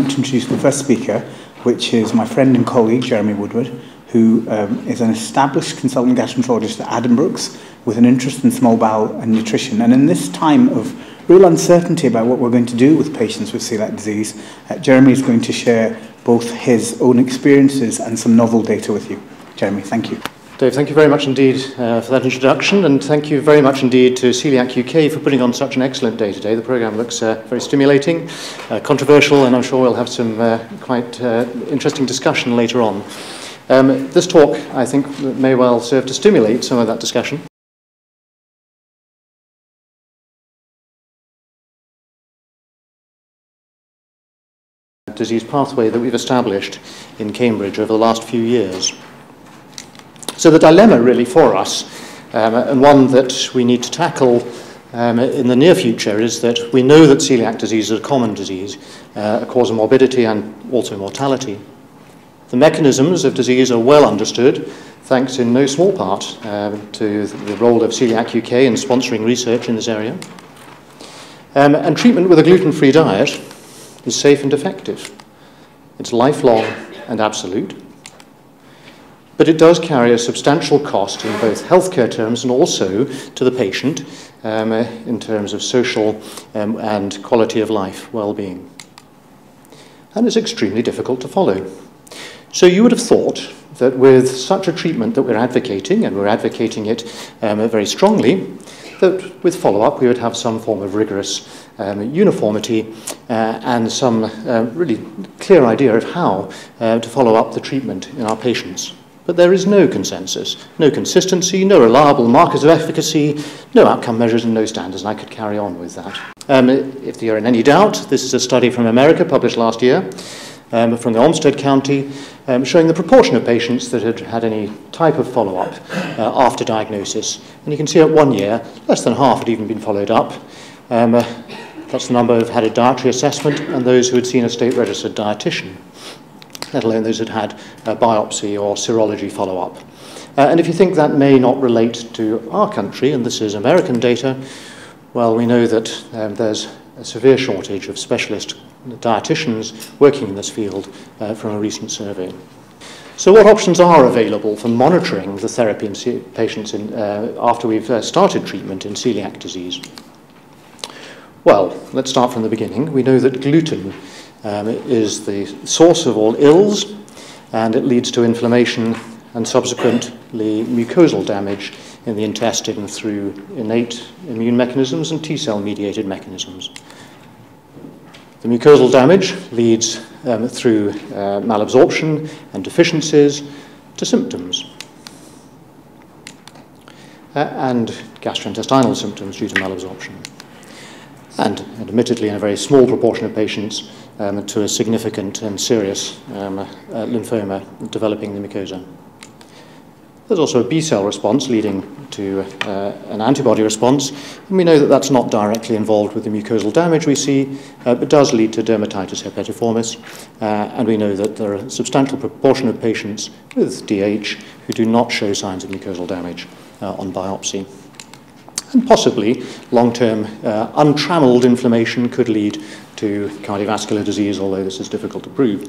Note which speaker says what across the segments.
Speaker 1: want to introduce the first speaker, which is my friend and colleague, Jeremy Woodward, who is an established consultant gastroenterologist at Addenbrooke's with an interest in small bowel and nutrition. And in this time of real uncertainty about what we're going to do with patients with celiac disease, Jeremy is going to share both his own experiences and some novel data with you. Jeremy, thank you.
Speaker 2: Dave, thank you very much indeed for that introduction, and thank you very much indeed to Coeliac UK for putting on such an excellent day today. The programme looks very stimulating, controversial, and I'm sure we'll have some quite interesting discussion later on. This talk, I think, may well serve to stimulate some of that discussion. Disease pathway that we've established in Cambridge over the last few years. So the dilemma really for us, and one that we need to tackle in the near future, is that we know that celiac disease is a common disease, a cause of morbidity and also mortality. The mechanisms of disease are well understood, thanks in no small part to the role of Coeliac UK in sponsoring research in this area. And treatment with a gluten-free diet is safe and effective. It's lifelong and absolute. But it does carry a substantial cost in both healthcare terms and also to the patient in terms of social and quality of life well-being. And it's extremely difficult to follow. So you would have thought that with such a treatment that we're advocating, and we're advocating it very strongly, that with follow-up we would have some form of rigorous uniformity and some really clear idea of how to follow up the treatment in our patients. But there is no consensus, no consistency, no reliable markers of efficacy, no outcome measures and no standards, and I could carry on with that. If you're in any doubt, this is a study from America published last year from the Olmsted County showing the proportion of patients that had had any type of follow-up after diagnosis. And you can see at 1 year, less than half had even been followed up. That's the number who had a dietary assessment and those who had seen a state-registered dietitian, let alone those who had had a biopsy or serology follow-up. And if you think that may not relate to our country, and this is American data, well, we know that there's a severe shortage of specialist dietitians working in this field from a recent survey. So what options are available for monitoring the therapy in patients after we've started treatment in celiac disease? Well, let's start from the beginning. We know that gluten is the source of all ills, and it leads to inflammation and subsequently mucosal damage in the intestine through innate immune mechanisms and T-cell mediated mechanisms. The mucosal damage leads through malabsorption and deficiencies to symptoms and gastrointestinal symptoms due to malabsorption. And admittedly, in a very small proportion of patients, to a significant and serious lymphoma developing the mucosa. There's also a B-cell response leading to an antibody response, and we know that that's not directly involved with the mucosal damage we see, but does lead to dermatitis herpetiformis, and we know that there are a substantial proportion of patients with DH who do not show signs of mucosal damage on biopsy. And possibly long-term untrammeled inflammation could lead to cardiovascular disease, although this is difficult to prove.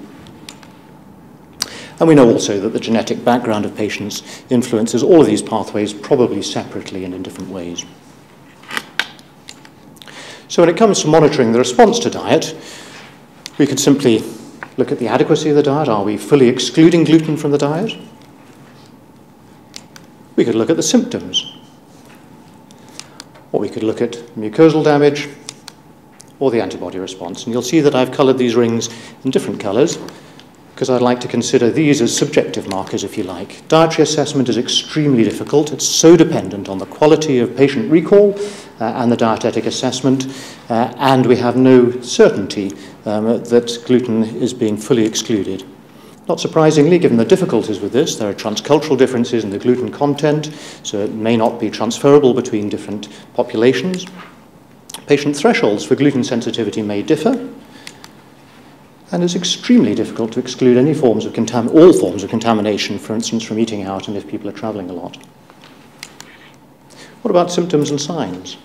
Speaker 2: And we know also that the genetic background of patients influences all of these pathways, probably separately and in different ways. So when it comes to monitoring the response to diet, we could simply look at the adequacy of the diet. Are we fully excluding gluten from the diet? We could look at the symptoms. Or we could look at mucosal damage or the antibody response. And you'll see that I've coloured these rings in different colours because I'd like to consider these as subjective markers, if you like. Dietary assessment is extremely difficult. It's so dependent on the quality of patient recall and the dietetic assessment, and we have no certainty that gluten is being fully excluded. Not surprisingly, given the difficulties with this, there are transcultural differences in the gluten content, so it may not be transferable between different populations. Patient thresholds for gluten sensitivity may differ, and it's extremely difficult to exclude any forms of all forms of contamination, for instance, from eating out and if people are travelling a lot. What about symptoms and signs?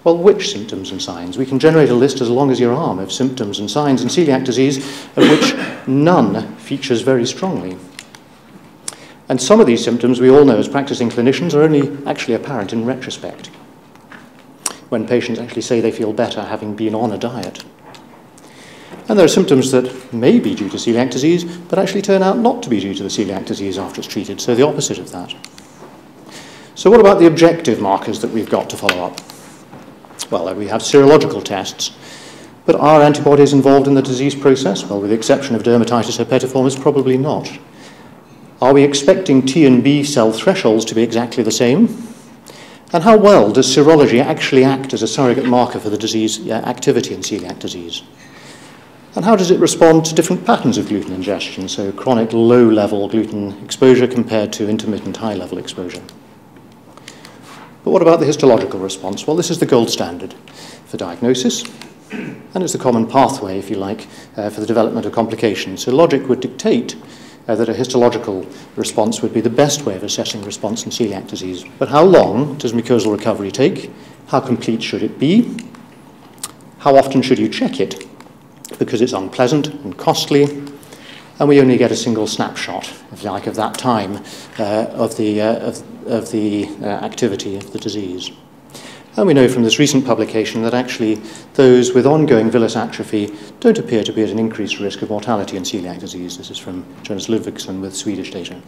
Speaker 2: Well, which symptoms and signs? We can generate a list as long as your arm of symptoms and signs in celiac disease, of which none features very strongly. And some of these symptoms, we all know as practicing clinicians, are only actually apparent in retrospect, when patients actually say they feel better having been on a diet. And there are symptoms that may be due to celiac disease, but actually turn out not to be due to the celiac disease after it's treated, so the opposite of that. So what about the objective markers that we've got to follow up? Well, we have serological tests, but are antibodies involved in the disease process? Well, with the exception of dermatitis herpetiformis, probably not. Are we expecting T and B cell thresholds to be exactly the same? And how well does serology actually act as a surrogate marker for the disease activity in celiac disease? And how does it respond to different patterns of gluten ingestion, so chronic low-level gluten exposure compared to intermittent high-level exposure? But what about the histological response? Well, this is the gold standard for diagnosis, and it's the common pathway, if you like, for the development of complications. So logic would dictate that a histological response would be the best way of assessing response in celiac disease. But how long does mucosal recovery take? How complete should it be? How often should you check it? Because it's unpleasant and costly, and we only get a single snapshot, if you like, of that time of the activity of the disease. And we know from this recent publication that actually those with ongoing villus atrophy don't appear to be at an increased risk of mortality in celiac disease. This is from Jonas Ludvigsson with Swedish data.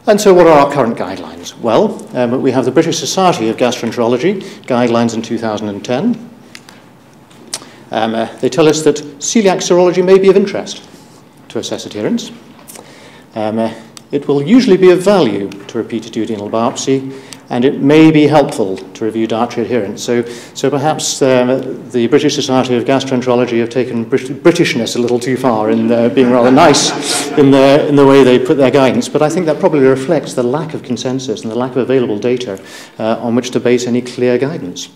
Speaker 2: And so what are our current guidelines? Well, we have the British Society of Gastroenterology guidelines in 2010. They tell us that celiac serology may be of interest to assess adherence. It will usually be of value to repeated duodenal biopsy, and it may be helpful to review dietary adherence. So perhaps the British Society of Gastroenterology have taken Britishness a little too far in being rather nice in the way they put their guidance, but I think that probably reflects the lack of consensus and the lack of available data on which to base any clear guidance.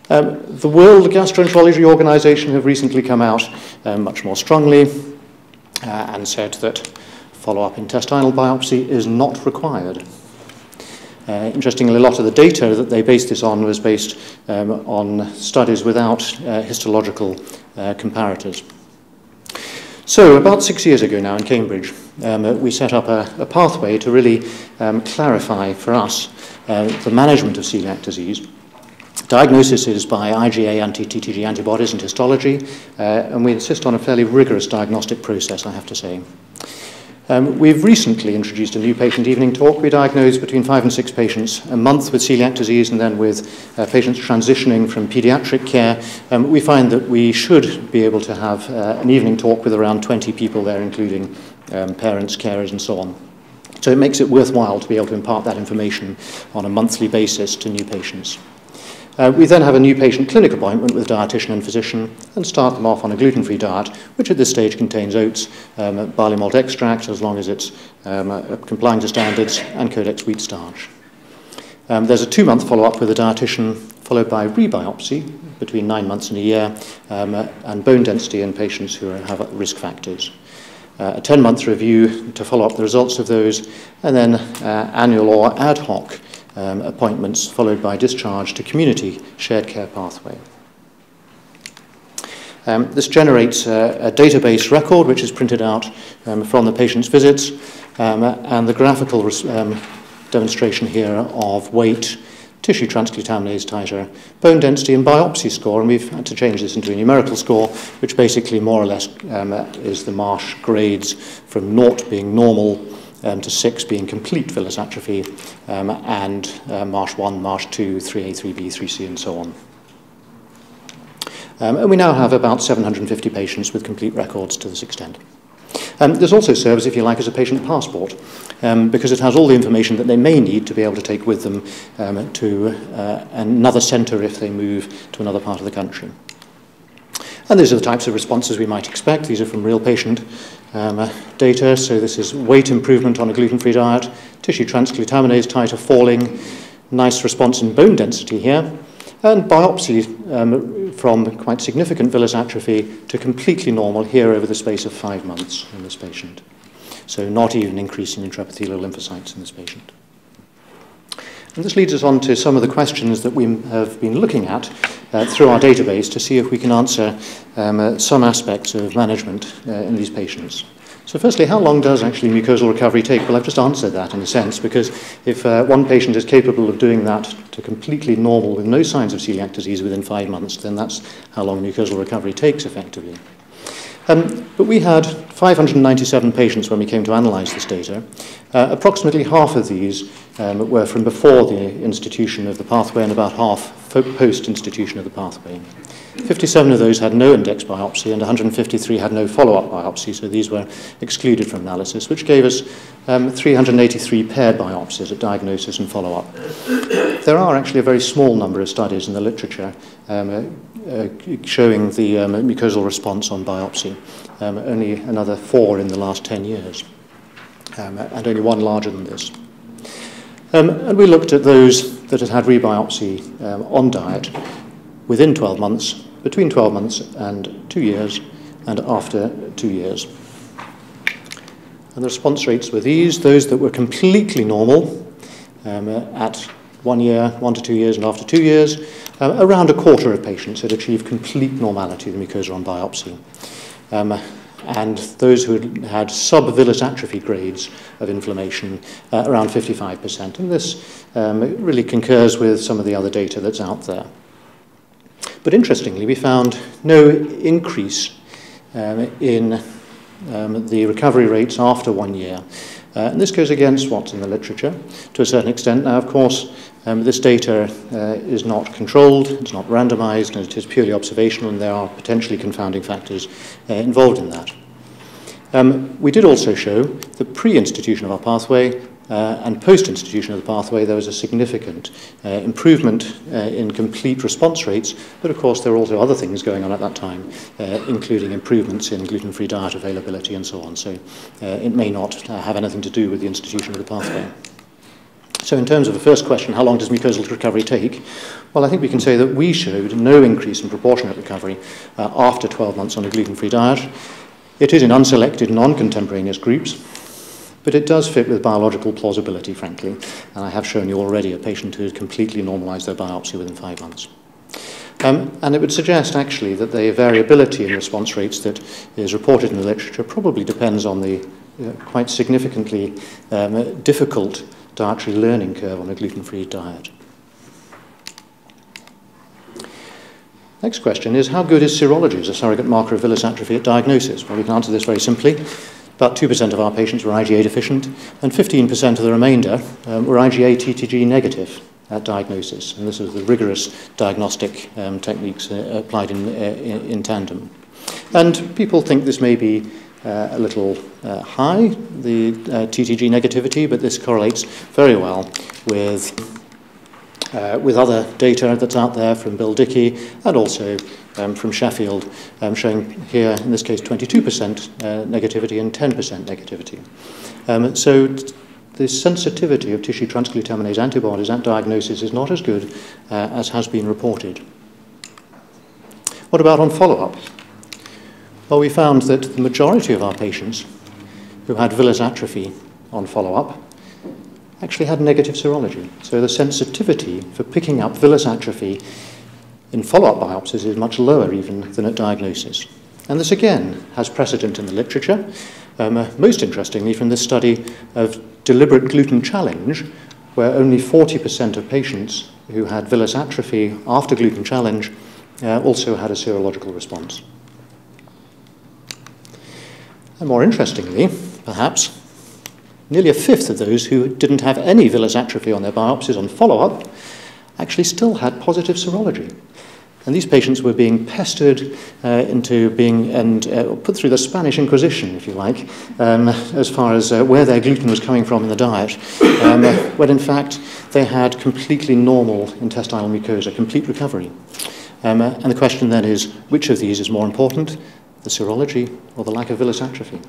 Speaker 2: The World Gastroenterology Organization have recently come out much more strongly and said that follow-up intestinal biopsy is not required. Interestingly, a lot of the data that they based this on was based on studies without histological comparators. So about 6 years ago now in Cambridge, we set up a pathway to really clarify for us the management of celiac disease. Diagnosis is by IgA anti-TTG antibodies and histology, and we insist on a fairly rigorous diagnostic process, I have to say. We've recently introduced a new patient evening talk. We diagnose between 5 and 6 patients a month with celiac disease, and then with patients transitioning from pediatric care, we find that we should be able to have an evening talk with around 20 people there, including parents, carers, and so on. So it makes it worthwhile to be able to impart that information on a monthly basis to new patients. We then have a new patient clinic appointment with a dietitian and physician and start them off on a gluten-free diet, which at this stage contains oats, barley malt extract, as long as it's complying to standards, and codex wheat starch. There's a 2-month follow-up with a dietitian, followed by rebiopsy between 9 months and a year, and bone density in patients who have risk factors. A 10-month review to follow up the results of those, and then annual or ad hoc appointments followed by discharge to community shared care pathway. This generates a database record which is printed out from the patient's visits, and the graphical demonstration here of weight, tissue transglutaminase titer, bone density and biopsy score, and we've had to change this into a numerical score, which basically more or less is the Marsh grades from 0 being normal to 6 being complete villus atrophy, and Marsh 1, Marsh 2, 3A, 3B, 3C, and so on. And we now have about 750 patients with complete records to this extent. This also serves, if you like, as a patient passport, because it has all the information that they may need to be able to take with them to another centre if they move to another part of the country. And these are the types of responses we might expect. These are from real patient data. So this is weight improvement on a gluten-free diet, tissue transglutaminase titer falling, nice response in bone density here, and biopsy from quite significant villus atrophy to completely normal here over the space of 5 months in this patient. So not even increasing intraepithelial lymphocytes in this patient. And this leads us on to some of the questions that we have been looking at through our database to see if we can answer some aspects of management in these patients. So firstly, how long does actually mucosal recovery take? Well, I've just answered that in a sense, because if one patient is capable of doing that to completely normal with no signs of celiac disease within 5 months, then that's how long mucosal recovery takes effectively. But we had 597 patients when we came to analyse this data. Approximately half of these were from before the institution of the pathway and about half post-institution of the pathway. 57 of those had no index biopsy and 153 had no follow-up biopsy, so these were excluded from analysis, which gave us 383 paired biopsies at diagnosis and follow-up. There are actually a very small number of studies in the literature showing the mucosal response on biopsy, only another 4 in the last 10 years, and only one larger than this. And we looked at those that had had rebiopsy on diet within 12 months, between 12 months and 2 years, and after 2 years. And the response rates were these: those that were completely normal at 1 year, 1 to 2 years, and after 2 years, around a quarter of patients had achieved complete normality of the mucosa on biopsy. And those who had sub-villus atrophy grades of inflammation, around 55%. And this really concurs with some of the other data that's out there. But interestingly, we found no increase in the recovery rates after 1 year. And this goes against what's in the literature to a certain extent. Now, of course, this data is not controlled, it's not randomized, and it is purely observational, and there are potentially confounding factors involved in that. We did also show that pre-institution of our pathway and post-institution of the pathway, there was a significant improvement in complete response rates, but of course there were also other things going on at that time, including improvements in gluten-free diet availability and so on. So it may not have anything to do with the institution of the pathway. So in terms of the first question, how long does mucosal recovery take? Well, I think we can say that we showed no increase in proportionate recovery after 12 months on a gluten-free diet. It is in unselected non-contemporaneous groups, but it does fit with biological plausibility, frankly. And I have shown you already a patient who had completely normalized their biopsy within 5 months. And it would suggest, actually, that the variability in response rates that is reported in the literature probably depends on the quite significantly difficult dietary learning curve on a gluten-free diet. Next question is, how good is serology as a surrogate marker of villus atrophy at diagnosis? Well, we can answer this very simply. About 2% of our patients were IgA deficient, and 15% of the remainder were IgA TTG negative at diagnosis. And this is the rigorous diagnostic techniques applied in tandem. And people think this may be a little high, the TTG negativity, but this correlates very well with other data that's out there from Bill Dickey and also from Sheffield, showing here, in this case, 22% negativity and 10% negativity. So the sensitivity of tissue transglutaminase antibodies at diagnosis is not as good as has been reported. What about on follow-up? Well, we found that the majority of our patients who had villus atrophy on follow-up actually had negative serology. So the sensitivity for picking up villus atrophy in follow-up biopsies is much lower even than at diagnosis. And this again has precedent in the literature, most interestingly from this study of deliberate gluten challenge, where only 40% of patients who had villus atrophy after gluten challenge also had a serological response. And more interestingly, perhaps, nearly a fifth of those who didn't have any villus atrophy on their biopsies on follow-up actually still had positive serology. And these patients were being pestered into being put through the Spanish Inquisition, if you like, as far as where their gluten was coming from in the diet, when in fact they had completely normal intestinal mucosa, complete recovery. And the question then is, which of these is more important, the serology or the lack of villus atrophy?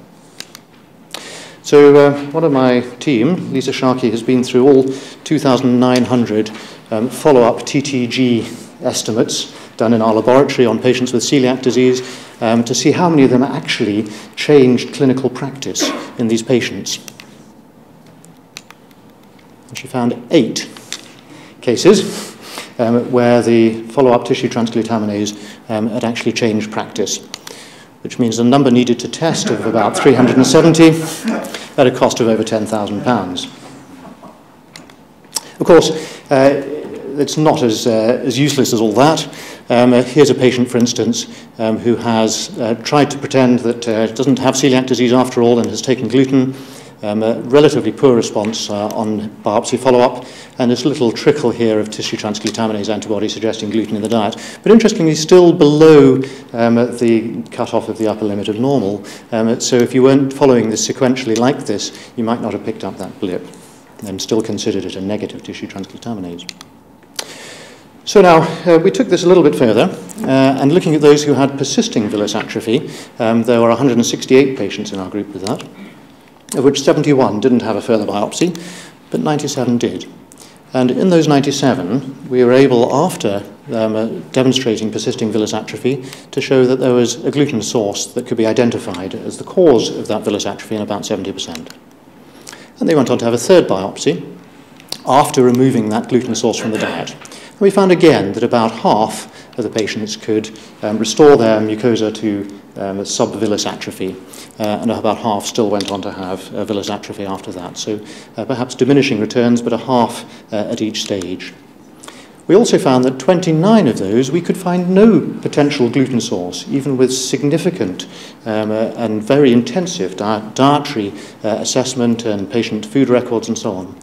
Speaker 2: So one of my team, Lisa Sharkey, has been through all 2,900 follow-up TTG estimates done in our laboratory on patients with celiac disease to see how many of them actually changed clinical practice in these patients. And she found 8 cases where the follow-up tissue transglutaminase had actually changed practice, which means the number needed to test of about 370 at a cost of over £10,000. Of course, it's not as useless as all that. Here's a patient, for instance, who has tried to pretend that doesn't have celiac disease after all and has taken gluten. A relatively poor response on biopsy follow-up, and this little trickle here of tissue transglutaminase antibody suggesting gluten in the diet. But interestingly, still below the cutoff of the upper limit of normal. So if you weren't following this sequentially like this, you might not have picked up that blip and still considered it a negative tissue transglutaminase. So now, we took this a little bit further, and looking at those who had persisting villus atrophy, there were 168 patients in our group with that, of which 71 didn't have a further biopsy, but 97 did. And in those 97, we were able, after demonstrating persisting villus atrophy, to show that there was a gluten source that could be identified as the cause of that villus atrophy in about 70%. And they went on to have a third biopsy after removing that gluten source from the diet. And we found again that about half of the patients could restore their mucosa to subvillus atrophy, and about half still went on to have villus atrophy after that. So perhaps diminishing returns, but a half at each stage. We also found that 29 of those we could find no potential gluten source, even with significant and very intensive dietary assessment and patient food records and so on.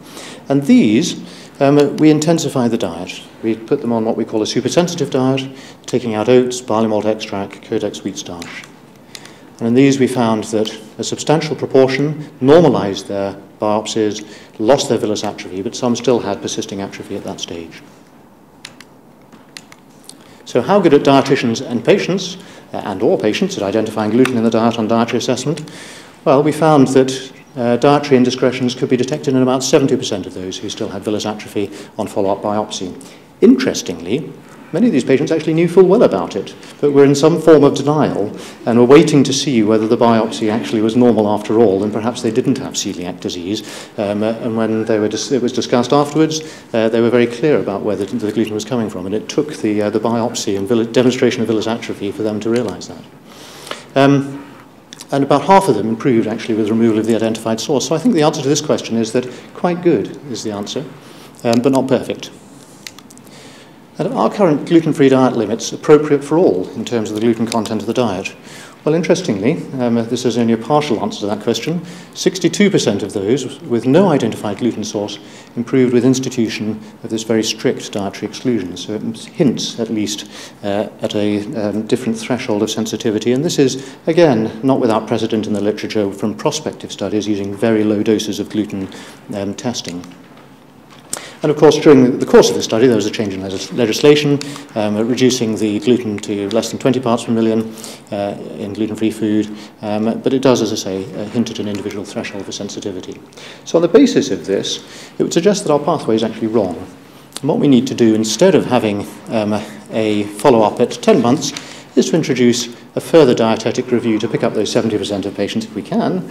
Speaker 2: And these, we intensified the diet. We put them on what we call a supersensitive diet, taking out oats, barley malt extract, Codex wheat starch. And in these we found that a substantial proportion normalized their biopsies, lost their villus atrophy, but some still had persisting atrophy at that stage. So how good are dietitians and patients, and all patients, at identifying gluten in the diet on dietary assessment? Well, we found that dietary indiscretions could be detected in about 70% of those who still had villus atrophy on follow-up biopsy. Interestingly, many of these patients actually knew full well about it, but were in some form of denial and were waiting to see whether the biopsy actually was normal after all, and perhaps they didn't have celiac disease. And when it was discussed afterwards, they were very clear about where the gluten was coming from, and it took the biopsy and demonstration of villus atrophy for them to realize that. And about half of them improved actually with removal of the identified source. So I think the answer to this question is that quite good is the answer, but not perfect. And are current gluten-free diet limits appropriate for all in terms of the gluten content of the diet? Well, interestingly, this is only a partial answer to that question. 62% of those with no identified gluten source improved with institution of this very strict dietary exclusion. So it hints, at least, at a different threshold of sensitivity. And this is, again, not without precedent in the literature from prospective studies using very low doses of gluten testing. And of course, during the course of this study, there was a change in legislation, reducing the gluten to less than 20 parts per million in gluten-free food. But it does, as I say, hint at an individual threshold for sensitivity. So on the basis of this, it would suggest that our pathway is actually wrong. And what we need to do, instead of having a follow-up at 10 months, is to introduce a further dietetic review to pick up those 70% of patients, if we can,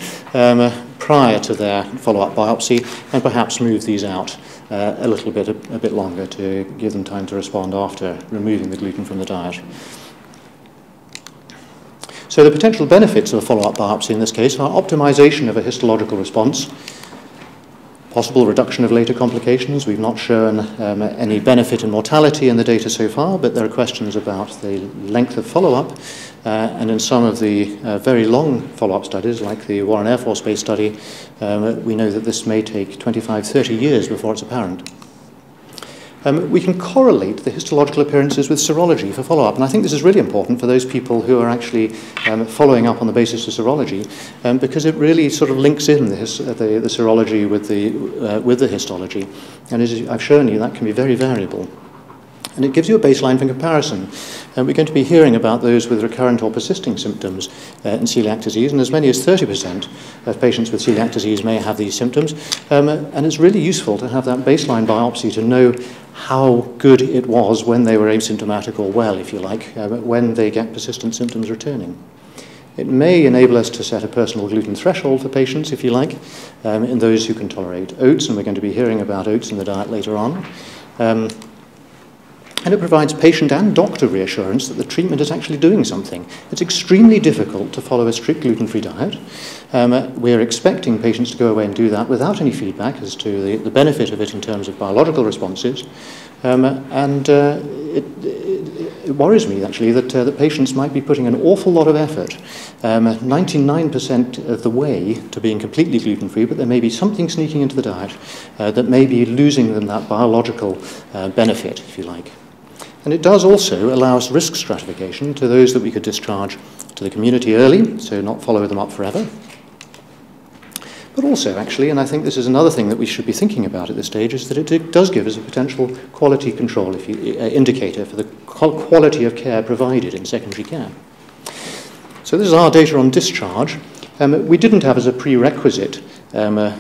Speaker 2: prior to their follow-up biopsy, and perhaps move these out a little bit, a bit longer to give them time to respond after removing the gluten from the diet. So the potential benefits of a follow-up biopsy in this case are optimization of a histological response, possible reduction of later complications. We've not shown any benefit in mortality in the data so far, but there are questions about the length of follow-up. And in some of the very long follow-up studies, like the Warren Air Force Base study, we know that this may take 25, 30 years before it's apparent. We can correlate the histological appearances with serology for follow-up, and I think this is really important for those people who are actually following up on the basis of serology, because it really sort of links in the serology with the histology. And as I've shown you, that can be very variable. And it gives you a baseline for comparison. And we're going to be hearing about those with recurrent or persisting symptoms in celiac disease, and as many as 30% of patients with celiac disease may have these symptoms. And it's really useful to have that baseline biopsy to know how good it was when they were asymptomatic, or well, if you like, when they get persistent symptoms returning. It may enable us to set a personal gluten threshold for patients, if you like, in those who can tolerate oats, and we're going to be hearing about oats in the diet later on. And it provides patient and doctor reassurance that the treatment is actually doing something. It's extremely difficult to follow a strict gluten-free diet. We're expecting patients to go away and do that without any feedback as to the benefit of it in terms of biological responses. It worries me, actually, that patients might be putting an awful lot of effort, 99% of the way to being completely gluten-free, but there may be something sneaking into the diet that may be losing them that biological benefit, if you like. And it does also allow us risk stratification to those that we could discharge to the community early, so not follow them up forever. But also, actually, and I think this is another thing that we should be thinking about at this stage, is that it does give us a potential quality control indicator for the quality of care provided in secondary care. So this is our data on discharge. We didn't have as a prerequisite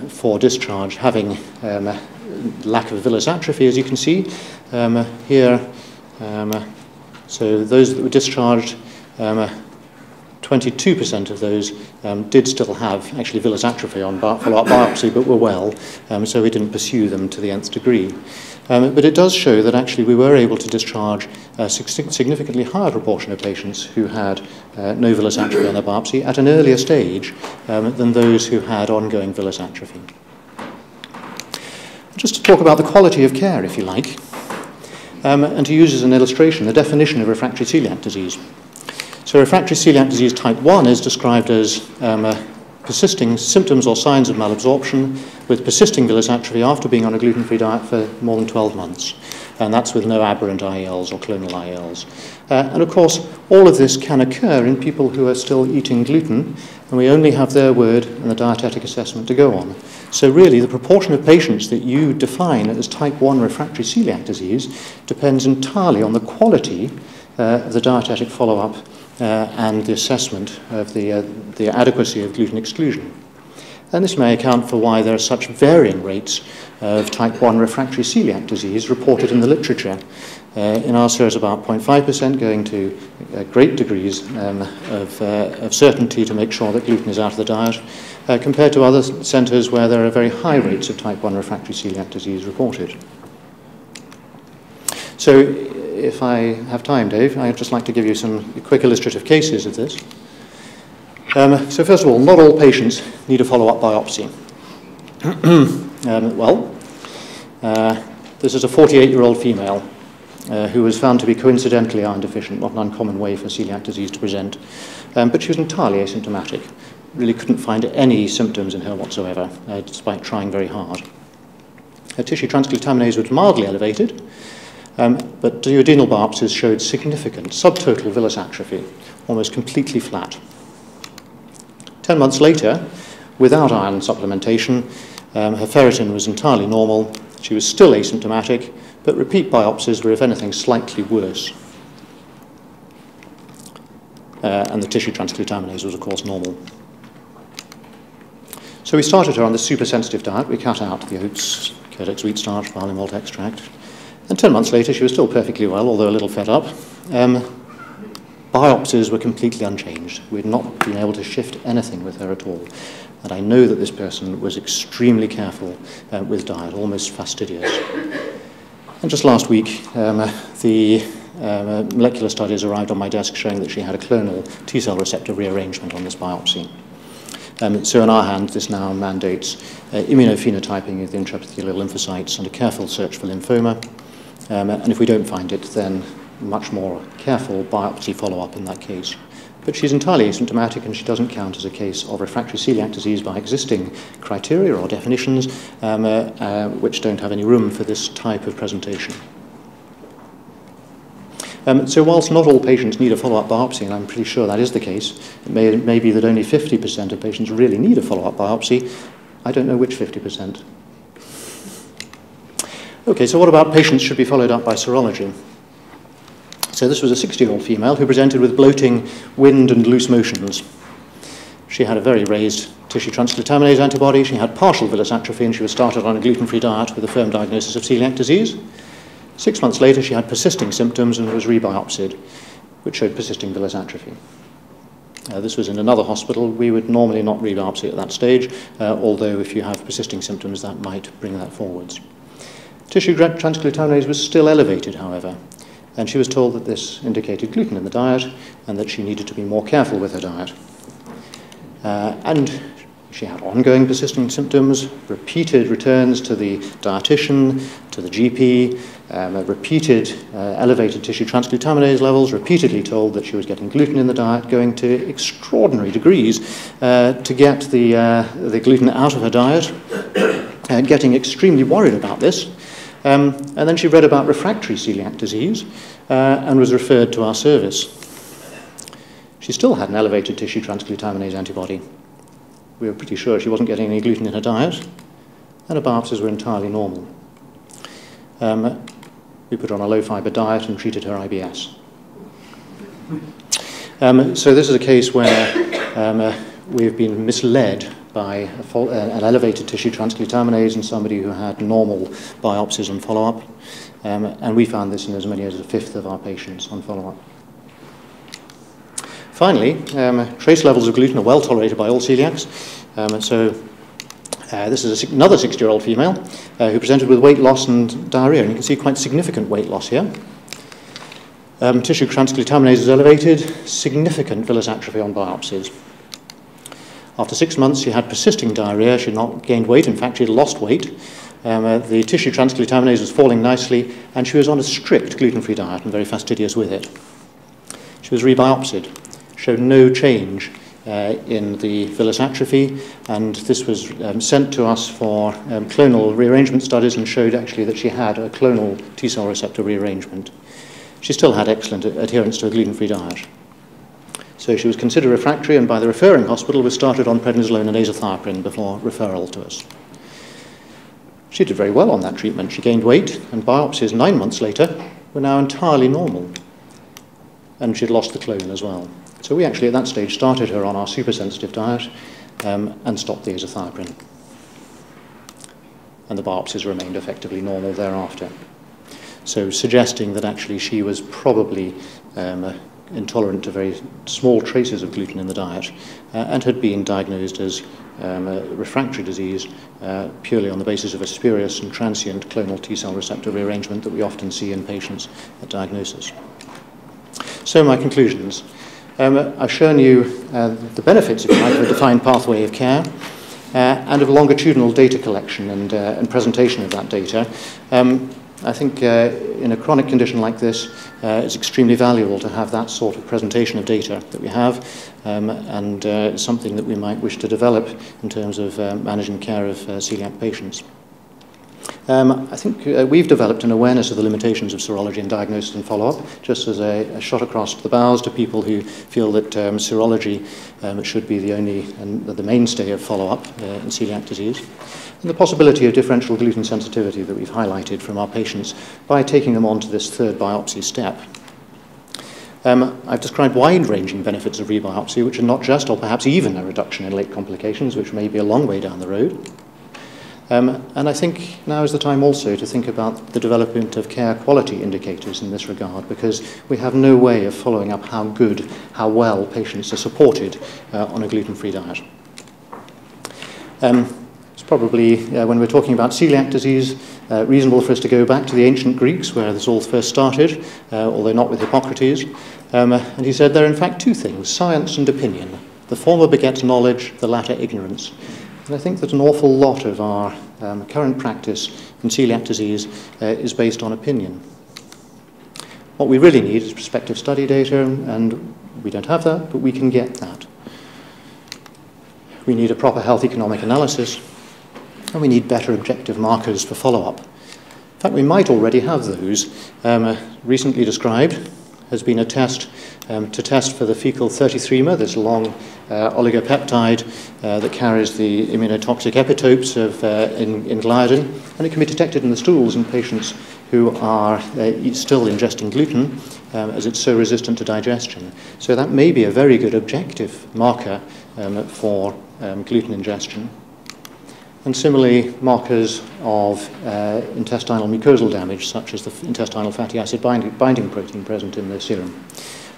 Speaker 2: for discharge having lack of villus atrophy, as you can see here. So those that were discharged, 22% of those did still have actually villus atrophy on follow-up biopsy, but were well, so we didn't pursue them to the nth degree. But it does show that actually we were able to discharge a significantly higher proportion of patients who had no villus atrophy on their biopsy at an earlier stage than those who had ongoing villus atrophy. Just to talk about the quality of care, if you like, and to use as an illustration the definition of refractory celiac disease. So refractory celiac disease type 1 is described as persisting symptoms or signs of malabsorption with persisting villus atrophy after being on a gluten-free diet for more than 12 months. And that's with no aberrant IELs or clonal IELs. And of course, all of this can occur in people who are still eating gluten, and we only have their word and the dietetic assessment to go on. So really, the proportion of patients that you define as type 1 refractory celiac disease depends entirely on the quality of the dietetic follow-up and the assessment of the adequacy of gluten exclusion. And this may account for why there are such varying rates of type 1 refractory celiac disease reported in the literature. In our series, about 0.5%, going to great degrees of certainty to make sure that gluten is out of the diet, compared to other centres where there are very high rates of type 1 refractory celiac disease reported. So, if I have time, Dave, I'd just like to give you some quick illustrative cases of this. So first of all, not all patients need a follow-up biopsy. This is a 48-year-old female who was found to be coincidentally iron deficient, not an uncommon way for celiac disease to present, but she was entirely asymptomatic. Really couldn't find any symptoms in her whatsoever, despite trying very hard. Her tissue transglutaminase was mildly elevated, but duodenal biopsies showed significant subtotal villus atrophy, almost completely flat. 10 months later, without iron supplementation, her ferritin was entirely normal. She was still asymptomatic, but repeat biopsies were, if anything, slightly worse. And the tissue transglutaminase was, of course, normal. So we started her on the super-sensitive diet. We cut out the oats, Coeliac wheat starch, barley malt extract. And 10 months later, she was still perfectly well, although a little fed up. Biopsies were completely unchanged. We'd not been able to shift anything with her at all. And I know that this person was extremely careful with diet, almost fastidious. And just last week, the molecular studies arrived on my desk showing that she had a clonal T-cell receptor rearrangement on this biopsy. So in our hands, this now mandates immunophenotyping of the intraepithelial lymphocytes and a careful search for lymphoma. And if we don't find it, then much more careful biopsy follow-up in that case. But she's entirely asymptomatic, and she doesn't count as a case of refractory celiac disease by existing criteria or definitions, which don't have any room for this type of presentation. So whilst not all patients need a follow-up biopsy, and I'm pretty sure that is the case, it may be that only 50% of patients really need a follow-up biopsy. I don't know which 50%. Okay, so what about patients should be followed up by serology? So this was a 60-year-old female who presented with bloating, wind and loose motions. She had a very raised tissue transglutaminase antibody, she had partial villus atrophy, and she was started on a gluten-free diet with a firm diagnosis of celiac disease. 6 months later, she had persisting symptoms and was rebiopsied, which showed persisting villus atrophy. This was in another hospital. We would normally not rebiopsy at that stage, although if you have persisting symptoms, that might bring that forwards. Tissue transglutaminase was still elevated, however, and she was told that this indicated gluten in the diet and that she needed to be more careful with her diet. And she had ongoing persisting symptoms, repeated returns to the dietitian, to the GP, repeated elevated tissue transglutaminase levels, repeatedly told that she was getting gluten in the diet, going to extraordinary degrees to get the gluten out of her diet, getting extremely worried about this. And then she read about refractory celiac disease and was referred to our service. She still had an elevated tissue transglutaminase antibody. We were pretty sure she wasn't getting any gluten in her diet, and her biopsies were entirely normal. We put her on a low-fiber diet and treated her IBS. So this is a case where we've been misled by an elevated tissue transglutaminase in somebody who had normal biopsies and follow-up, and we found this in as many as a fifth of our patients on follow-up. Finally, trace levels of gluten are well tolerated by all celiacs. This is another 60-year-old female who presented with weight loss and diarrhea, and you can see quite significant weight loss here. Tissue transglutaminase is elevated, significant villus atrophy on biopsies. After 6 months, she had persisting diarrhea. She had not gained weight. In fact, she had lost weight. The tissue transglutaminase was falling nicely, and she was on a strict gluten-free diet and very fastidious with it. She was rebiopsied, showed no change in the villus atrophy, and this was sent to us for clonal rearrangement studies and showed actually that she had a clonal T-cell receptor rearrangement. She still had excellent adherence to a gluten-free diet. So she was considered refractory, and by the referring hospital was started on prednisolone and azathioprine before referral to us. She did very well on that treatment. She gained weight, and biopsies 9 months later were now entirely normal. And she'd lost the clone as well. So we actually at that stage started her on our super-sensitive diet and stopped the azathioprine. And the biopsies remained effectively normal thereafter. So suggesting that actually she was probably intolerant to very small traces of gluten in the diet and had been diagnosed as refractory disease purely on the basis of a spurious and transient clonal T-cell receptor rearrangement that we often see in patients at diagnosis. So my conclusions. I've shown you the benefits, if you like, of a defined pathway of care and of longitudinal data collection and presentation of that data. I think in a chronic condition like this, it's extremely valuable to have that sort of presentation of data that we have, and it's something that we might wish to develop in terms of managing care of celiac patients. I think we've developed an awareness of the limitations of serology in diagnosis and follow-up, just as a shot across the bows to people who feel that serology should be the only and the mainstay of follow-up in celiac disease, and the possibility of differential gluten sensitivity that we've highlighted from our patients by taking them on to this third biopsy step. I've described wide-ranging benefits of rebiopsy, which are not just or perhaps even a reduction in late complications, which may be a long way down the road. And I think now is the time also to think about the development of care quality indicators in this regard, because we have no way of following up how good, how well patients are supported on a gluten-free diet. It's probably, when we're talking about celiac disease, reasonable for us to go back to the ancient Greeks where this all first started, although not with Hippocrates. And he said there are in fact two things, science and opinion. The former begets knowledge, the latter ignorance. And I think that an awful lot of our current practice in celiac disease is based on opinion. What we really need is prospective study data, and we don't have that, but we can get that. We need a proper health economic analysis, and we need better objective markers for follow-up. In fact, we might already have those. Recently described has been a test to test for the fecal 33mer, this long oligopeptide that carries the immunotoxic epitopes in gliadin, and it can be detected in the stools in patients who are still ingesting gluten, as it's so resistant to digestion. So that may be a very good objective marker for gluten ingestion. And similarly, markers of intestinal mucosal damage, such as the intestinal fatty acid binding protein present in the serum.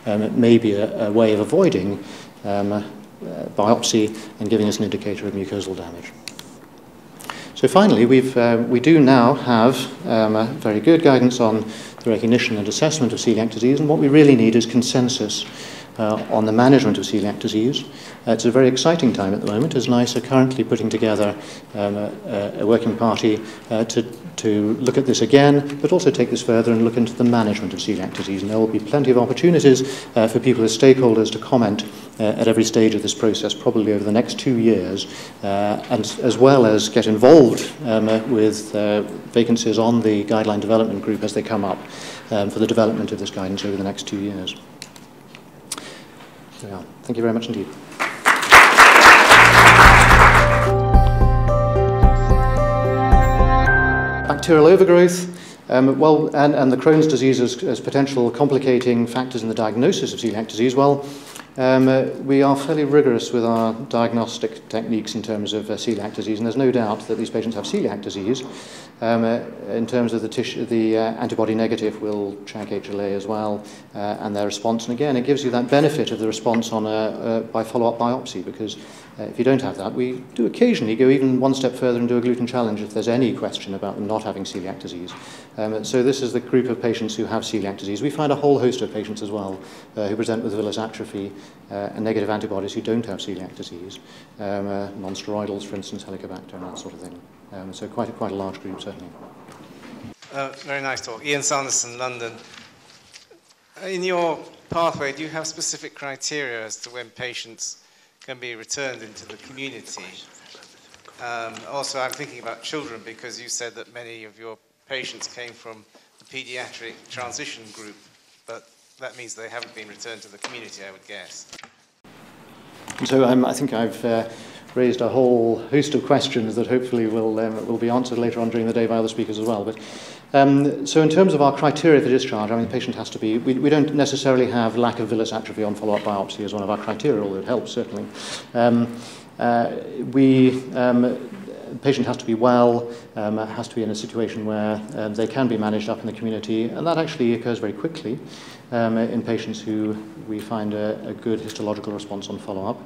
Speaker 2: It may be a way of avoiding biopsy and giving us an indicator of mucosal damage. So finally, we do now have very good guidance on the recognition and assessment of celiac disease, and what we really need is consensus on the management of celiac disease. It's a very exciting time at the moment, as NICE are currently putting together a working party to look at this again, but also take this further and look into the management of celiac disease. And there will be plenty of opportunities for people as stakeholders to comment at every stage of this process, probably over the next 2 years, and as well as get involved with vacancies on the guideline development group as they come up for the development of this guidance over the next 2 years. There we are. Thank you very much indeed. Bacterial overgrowth, and the Crohn's disease as potential complicating factors in the diagnosis of celiac disease. Well, we are fairly rigorous with our diagnostic techniques in terms of celiac disease, and there's no doubt that these patients have celiac disease. In terms of the tissue, the antibody negative will check HLA as well, and their response. And again, it gives you that benefit of the response on by follow-up biopsy, because if you don't have that, we do occasionally go even one step further and do a gluten challenge if there's any question about them not having celiac disease. So this is the group of patients who have celiac disease. We find a whole host of patients as well who present with villus atrophy and negative antibodies who don't have celiac disease, non-steroidals, for instance, Helicobacter and that sort of thing. So quite a large group, certainly.
Speaker 3: Very nice talk. Ian Sanderson, London. In your pathway, do you have specific criteria as to when patients can be returned into the community? Also, I'm thinking about children, because you said that many of your patients came from the pediatric transition group, but that means they haven't been returned to the community, I would guess.
Speaker 2: So I think I've raised a whole host of questions that hopefully will be answered later on during the day by other speakers as well. But so in terms of our criteria for discharge, I mean, the patient has to be, we don't necessarily have lack of villus atrophy on follow-up biopsy as one of our criteria, although it helps, certainly. The patient has to be well, has to be in a situation where they can be managed up in the community, and that actually occurs very quickly in patients who we find a good histological response on follow-up.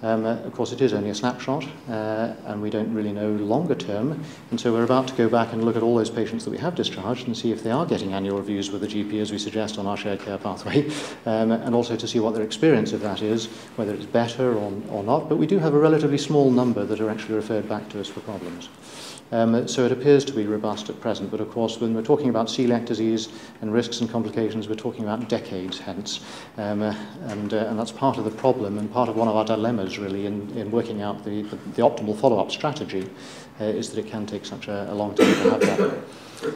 Speaker 2: Of course, it is only a snapshot, and we don't really know longer term, and so we're about to go back and look at all those patients that we have discharged and see if they are getting annual reviews with the GP, as we suggest on our shared care pathway, and also to see what their experience of that is, whether it's better or not. But we do have a relatively small number that are actually referred back to us for problems. So it appears to be robust at present, but of course when we're talking about celiac disease and risks and complications, we're talking about decades hence, and that's part of the problem and part of one of our dilemmas really in working out the optimal follow-up strategy, is that it can take such a long time to have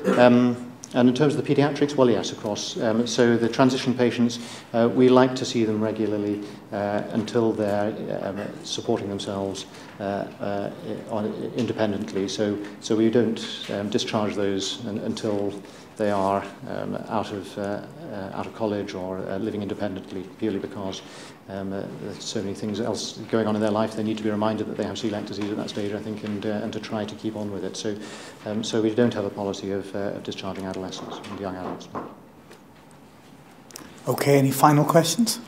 Speaker 2: that. And in terms of the pediatrics, well, yes, of course. So the transition patients, we like to see them regularly until they're supporting themselves independently. So we don't discharge those until they are out of college or living independently, purely because there's so many things else going on in their life. They need to be reminded that they have celiac disease at that stage, I think, and to try to keep on with it. So we don't have a policy of discharging adolescents and young adults.
Speaker 1: Okay, any final questions?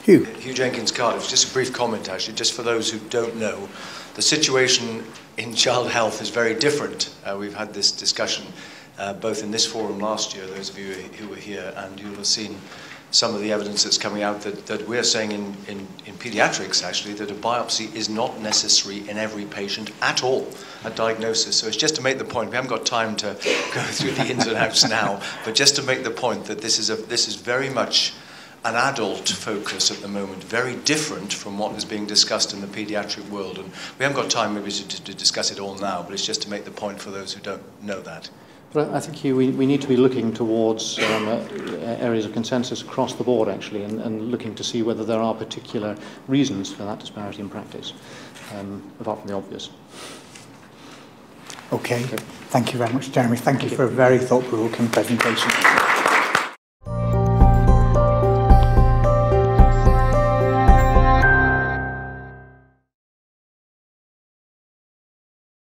Speaker 1: Hugh.
Speaker 4: Hugh Jenkins, Cardiff. Just a brief comment, actually, just for those who don't know. The situation in child health is very different. We've had this discussion both in this forum last year, those of you who were here, and you'll have seen some of the evidence that's coming out that we're saying in pediatrics, actually, that a biopsy is not necessary in every patient at all at diagnosis. So it's just to make the point, we haven't got time to go through the ins and outs now, but just to make the point that this is very much an adult focus at the moment, very different from what is being discussed in the pediatric world. And we haven't got time maybe to discuss it all now, but it's just to make the point for those who don't know that.
Speaker 2: But I think we need to be looking towards areas of consensus across the board, actually, and looking to see whether there are particular reasons for that disparity in practice, apart from the obvious.
Speaker 1: Okay. Thank you very much, Jeremy. Thank you for a very thought-provoking presentation.